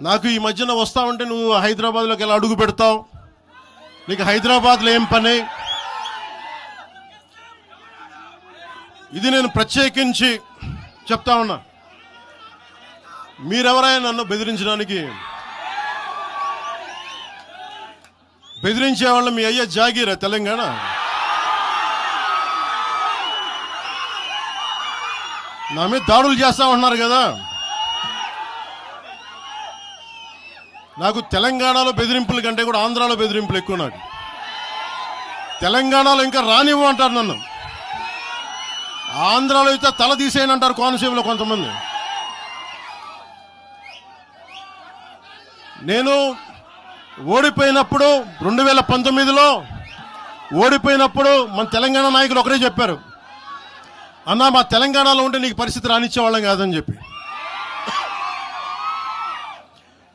నాకు ఈ మధ్యన వస్తా ఉంటే నువ్వు హైదరాబాద్లోకి ఎలా అడుగు పెడతావు, నీకు హైదరాబాద్లో ఏం పని, ఇది నేను ప్రత్యేకించి చెప్తా ఉన్నా. మీరెవరైనా నన్ను బెదిరించడానికి, బెదిరించే వాళ్ళ మీ అయ్యే జాగీరా తెలంగాణ. నా మీద దాడులు చేస్తా ఉన్నారు కదా. నాకు తెలంగాణలో బెదిరింపుల కంటే కూడా ఆంధ్రాలో బెదిరింపులు ఎక్కువ. నాకు తెలంగాణలో ఇంకా రానివ్వు అంటారు నన్ను, ఆంధ్రాలో అయితే తల తీసేయని అంటారు కోనసీమలో కొంతమంది. నేను ఓడిపోయినప్పుడు 2019లో ఓడిపోయినప్పుడు మన తెలంగాణ నాయకులు ఒకరే చెప్పారు, అన్నా మా తెలంగాణలో ఉంటే నీకు పరిస్థితి రానిచ్చేవాళ్ళం కాదని చెప్పి.